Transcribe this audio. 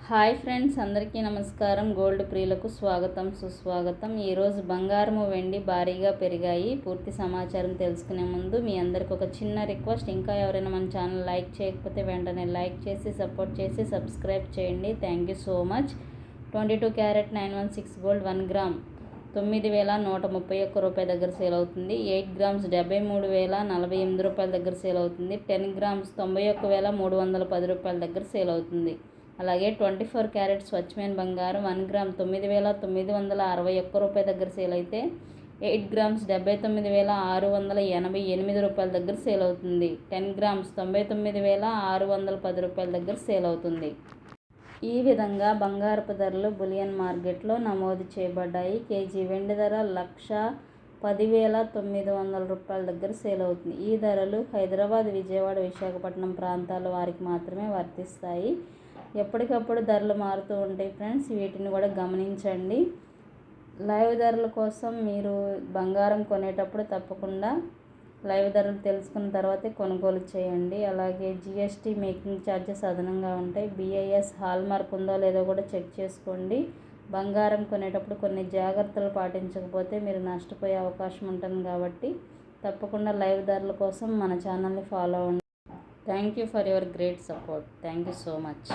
Hi friends, అందరికీ నమస్కారం. Gold ప్రియులకు స్వాగతం, సుస్వాగతం. ఈరోజు బంగారము వెండి భారీగా పెరిగాయి. పూర్తి సమాచారం తెలుసుకునే ముందు మీ అందరికి ఒక చిన్న రిక్వెస్ట్. ఇంకా ఎవరైనా మన ఛానల్ లైక్ చేయకపోతే వెంటనే లైక్ చేసి సపోర్ట్ చేసి సబ్స్క్రైబ్ చేయండి. Thank you so much. 22 carrot 916 gold 1 gram 9,131 రూపాయల దగ్గర సేల్ అవుతుంది. 8 గ్రామ్స్ 73,048 రూపాయల దగ్గర సేల్ అవుతుంది. 10 గ్రామ్స్ 91,310 రూపాయల దగ్గర సేల్ అవుతుంది. అలాగే 24 క్యారెట్ స్వచ్ఛమైన బంగారం 1 గ్రామ్ 9,961 రూపాయల దగ్గర సేల్ అయితే 8 గ్రామ్స్ 79,688 రూపాయల దగ్గర సేల్ అవుతుంది. 10 గ్రామ్స్ 99,610 రూపాయల దగ్గర సేల్ అవుతుంది. ఈ విధంగా బంగారపు ధరలు బులియన్ మార్కెట్లో నమోదు చేయబడ్డాయి. కేజీ వెండి ధర 1,10,900 రూపాయల దగ్గర సేల్ అవుతుంది. ఈ ధరలు హైదరాబాద్, విజయవాడ, విశాఖపట్నం ప్రాంతాల వారికి మాత్రమే వర్తిస్తాయి. ఎప్పటికప్పుడు ధరలు మారుతూ ఉంటాయి ఫ్రెండ్స్, వీటిని కూడా గమనించండి. లైవ్ ధరల కోసం మీరు బంగారం కొనేటప్పుడు తప్పకుండా లైవ్ ధరలు తెలుసుకున్న తర్వాతే కొనుగోలు చేయండి. అలాగే జిఎస్టీ మేకింగ్ ఛార్జెస్ అదనంగా ఉంటాయి. బిఐఎస్ హాల్ మార్క్ ఉందో లేదో కూడా చెక్ చేసుకోండి. బంగారం కొనేటప్పుడు కొన్ని జాగ్రత్తలు పాటించకపోతే మీరు నష్టపోయే అవకాశం ఉంటుంది కాబట్టి తప్పకుండా లైవ్ ధరల కోసం మన ఛానల్ని ఫాలో అవ్వండి. Thank you for your great support. Thank you so much.